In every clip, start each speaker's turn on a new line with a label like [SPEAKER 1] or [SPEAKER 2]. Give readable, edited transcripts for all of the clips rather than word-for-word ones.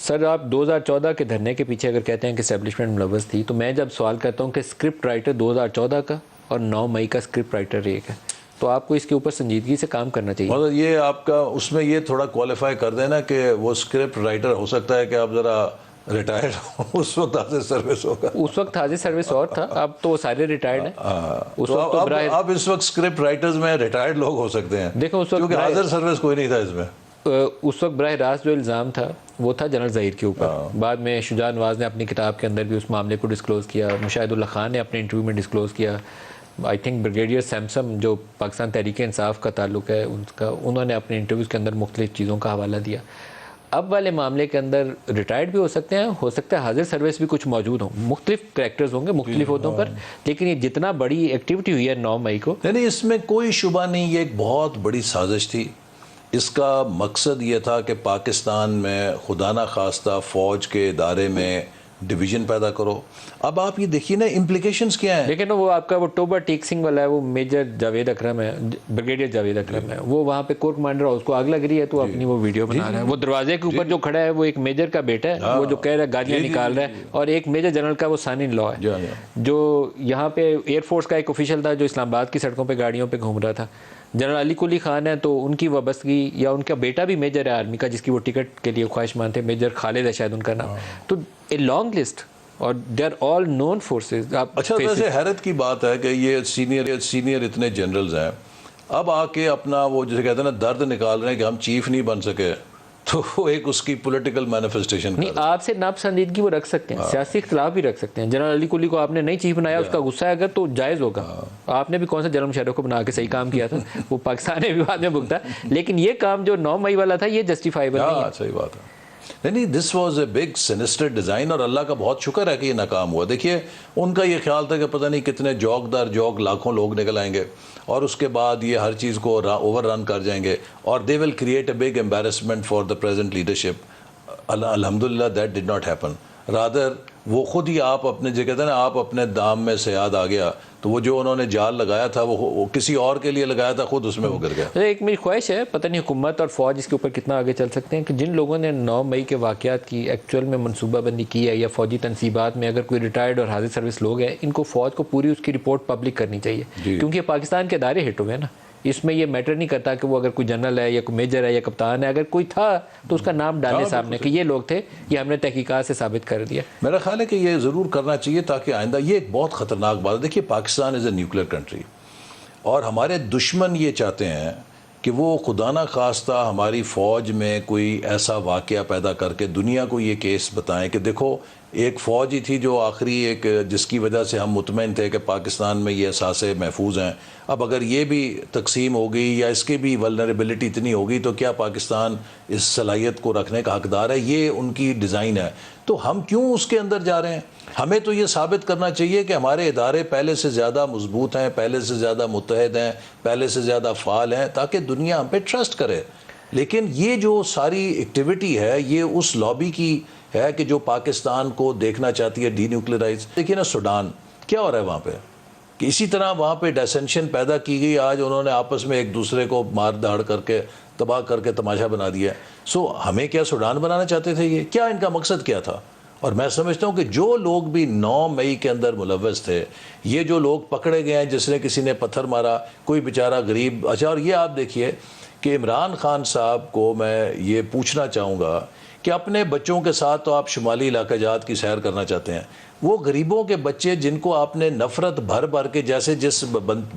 [SPEAKER 1] سر آپ 2014 کے دھرنے کے پیچھے اگر کہتے ہیں کہ اسٹیبلشمنٹ ملوث تھی، تو میں جب سوال کرتا ہوں کہ اسکرپٹ رائٹر 2014 کا اور 9 مئی کا اسکرپٹ رائٹر ایک ہے، تو آپ کو اس کے اوپر سنجیدگی سے کام کرنا چاہیے.
[SPEAKER 2] مطلب یہ آپ کا اس میں یہ تھوڑا کوالیفائی کر دینا کہ وہ اسکرپٹ رائٹر ہو سکتا ہے کہ آپ ذرا ریٹائرڈ ہو، اس وقت حاضر سروس ہوگا.
[SPEAKER 1] اس وقت حاضر سروس اور تھا، اب تو وہ سارے ریٹائرڈ ہیں. اس
[SPEAKER 2] تو
[SPEAKER 1] وقت تو
[SPEAKER 2] اب اس وقت اسکرپٹ رائٹرز میں ریٹائرڈ لوگ ہو سکتے ہیں،
[SPEAKER 1] دیکھو اس وقت
[SPEAKER 2] کیونکہ حاضر سروس کوئی نہیں تھا اس میں.
[SPEAKER 1] اس وقت براہ راست جو الزام تھا وہ تھا جنرل ظہیر کے اوپر. بعد میں شجاع نواز نے اپنی کتاب کے اندر بھی اس معاملے کو ڈسکلوز کیا، مشاہد اللہ خان نے اپنے انٹرویو میں ڈسکلوز کیا. آئی تھنک بریگیڈیئر سیمسم جو پاکستان تحریک انصاف کا تعلق ہے انہوں نے اپنے انٹرویوز کے اندر مختلف چیزوں کا حوالہ دیا. اب والے معاملے کے اندر ریٹائرڈ بھی ہو سکتے ہیں، ہو سکتا ہے حاضر سروس بھی کچھ موجود ہوں، مختلف کریکٹرز ہوں گے مختلف عہدوں پر، لیکن یہ جتنا بڑی ایکٹیویٹی ہوئی ہے 9 مئی کو،
[SPEAKER 2] نہیں اس میں کوئی شبہ نہیں، یہ ایک بہت بڑی سازش تھی. اس کا مقصد یہ تھا کہ پاکستان میں خدا نہ خواستہ فوج کے ادارے میں ڈویژن پیدا کرو. اب آپ یہ دیکھیے نا امپلیکیشنز کیا ہیں.
[SPEAKER 1] لیکن وہ آپ کا وہ ٹوبر ٹیک سنگھ والا ہے، وہ میجر جاوید اکرم ہے، بریگیڈیئر جاوید اکرم ہے، وہ وہاں پہ کور کمانڈر ہے، اس کو آگ لگ رہی ہے تو اپنی وہ ویڈیو بنا رہا ہے. وہ دروازے کے اوپر جو کھڑا ہے وہ ایک میجر کا بیٹا ہے، وہ جو کہہ رہا ہے گالیاں نکال رہا ہے، اور ایک میجر جنرل کا وہ سن ان لا ہے جو یہاں پہ ایئر فورس کا ایک آفیشل تھا جو اسلام آباد کی سڑکوں پہ گاڑیوں پہ گھوم رہا تھا. جنرل علی قلی خان ہے تو ان کی وابستگی، یا ان کا بیٹا بھی میجر ہے آرمی کا جس کی وہ ٹکٹ کے لیے خواہشمند تھے، میجر خالد ہے شاید ان کا نام. تو اے لانگ لسٹ، اور they are all known forces.
[SPEAKER 2] اچھا ویسے حیرت کی بات ہے کہ یہ سینئر اتنے جنرلز ہیں، اب آ کے اپنا وہ جسے کہتے ہیں نا درد نکال رہے ہیں کہ ہم چیف نہیں بن سکے، تو وہ ایک اس کی پولیٹیکل مینیفیسٹیشن
[SPEAKER 1] نہیں. آپ سے ناپسندیدگی وہ رکھ سکتے ہیں، سیاسی اختلاف بھی رکھ سکتے ہیں. جنرل علی قلی کو آپ نے نہیں چیف بنایا، اس کا غصہ ہے اگر تو جائز ہوگا. آپ نے بھی کون سا جنرل مشرف کو بنا کے صحیح کام کیا تھا، وہ پاکستان میں بھی بعد میں بھگتا. لیکن یہ کام جو 9 مئی والا تھا یہ جسٹیفائیبل نہیں ہے.
[SPEAKER 2] صحیح بات ہے. نہیں this was a big سینسٹر design, اور اللہ کا بہت شکر ہے کہ یہ ناکام ہوا. دیکھیے ان کا یہ خیال تھا کہ پتہ نہیں کتنے جوک در جوک لاکھوں لوگ نکل آئیں گے اور اس کے بعد یہ ہر چیز کو اوور رن کر جائیں گے، اور they will create a big embarrassment for the present leadership. الحمدللہ that did not happen. Rather وہ خود ہی آپ اپنے جو کہتے ہیں نا آپ اپنے دام میں سے یاد آ گیا، تو وہ جو انہوں نے جال لگایا تھا وہ کسی اور کے لیے لگایا تھا، خود اس میں وہ گر گیا.
[SPEAKER 1] ایک میری خواہش ہے، پتہ نہیں حکومت اور فوج اس کے اوپر کتنا آگے چل سکتے ہیں، کہ جن لوگوں نے 9 مئی کے واقعات کی ایکچوئل میں منصوبہ بندی کی ہے، یا فوجی تنصیبات میں اگر کوئی ریٹائرڈ اور حاضر سروس لوگ ہیں، ان کو فوج کو پوری اس کی رپورٹ پبلک کرنی چاہیے. کیونکہ پاکستان کے ادارے ہٹ ہوئے ہیں نا، اس میں یہ میٹر نہیں کرتا کہ وہ اگر کوئی جنرل ہے یا کوئی میجر ہے یا کپتان ہے، اگر کوئی تھا تو اس کا نام ڈالے سامنے کہ یہ لوگ تھے، یہ ہم نے تحقیقات سے ثابت کر دیا.
[SPEAKER 2] میرا خیال ہے کہ یہ ضرور کرنا چاہیے تاکہ آئندہ، یہ ایک بہت خطرناک بات ہے. دیکھیے پاکستان از اے نیوکلیر کنٹری، اور ہمارے دشمن یہ چاہتے ہیں کہ وہ خدا نہ خواستہ ہماری فوج میں کوئی ایسا واقعہ پیدا کر کے دنیا کو یہ کیس بتائیں کہ دیکھو ایک فوج ہی تھی جو آخری ایک جس کی وجہ سے ہم مطمئن تھے کہ پاکستان میں یہ اثاثے محفوظ ہیں. اب اگر یہ بھی تقسیم ہو گئی یا اس کی بھی ولنریبلٹی اتنی ہوگی تو کیا پاکستان اس صلاحیت کو رکھنے کا حقدار ہے؟ یہ ان کی ڈیزائن ہے. تو ہم کیوں اس کے اندر جا رہے ہیں؟ ہمیں تو یہ ثابت کرنا چاہیے کہ ہمارے ادارے پہلے سے زیادہ مضبوط ہیں، پہلے سے زیادہ متحد ہیں، پہلے سے زیادہ فعال ہیں، تاکہ دنیا ہم پہ ٹرسٹ کرے. لیکن یہ جو ساری ایکٹیویٹی ہے یہ اس لابی کی ہے کہ جو پاکستان کو دیکھنا چاہتی ہے ڈی نیوکلرائز. دیکھیے نا سوڈان کیا ہو رہا ہے وہاں پہ، کہ اسی طرح وہاں پہ ڈیسنشن پیدا کی گئی. آج انہوں نے آپس میں ایک دوسرے کو مار داڑ کر کے تباہ کر کے تماشا بنا دیا. سو ہمیں کیا سوڈان بنانا چاہتے تھے؟ یہ کیا ان کا مقصد کیا تھا؟ اور میں سمجھتا ہوں کہ جو لوگ بھی 9 مئی کے اندر ملوث تھے، یہ جو لوگ پکڑے گئے ہیں، جس نے کسی نے پتھر مارا، کوئی بیچارہ غریب. اچھا اور یہ آپ دیکھیے کہ عمران خان صاحب کو میں یہ پوچھنا چاہوں گا کہ اپنے بچوں کے ساتھ تو آپ شمالی علاقہ جات کی سیر کرنا چاہتے ہیں، وہ غریبوں کے بچے جن کو آپ نے نفرت بھر بھر کے، جیسے جس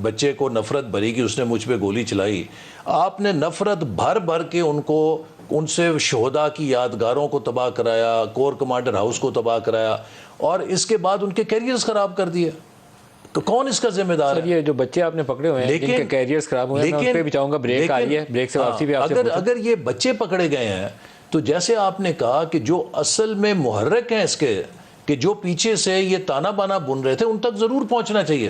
[SPEAKER 2] بچے کو نفرت بھری کہ اس نے مجھ پہ گولی چلائی، آپ نے نفرت بھر بھر کے ان سے شہداء کی یادگاروں کو تباہ کرایا، کور کمانڈر ہاؤس کو تباہ کرایا، اور اس کے بعد ان کے کیریئرز خراب کر دیے. کون اس کا ذمہ دار ہے؟
[SPEAKER 1] یہ جو بچے آپ نے پکڑے ہوئے ہیں جن کے کیریئرز خراب ہوئے ہیں، میں اس پہ بھی چاہوں گا بریک آ رہی ہے، بریک سے واپسی بھی آپ سے پوچھوں.
[SPEAKER 2] اگر یہ بچے پکڑے گئے ہیں تو جیسے آپ نے کہا کہ جو اصل میں محرک ہیں اس کے، کہ جو پیچھے سے یہ تانا بانا بن رہے تھے، ان تک ضرور پہنچنا چاہیے.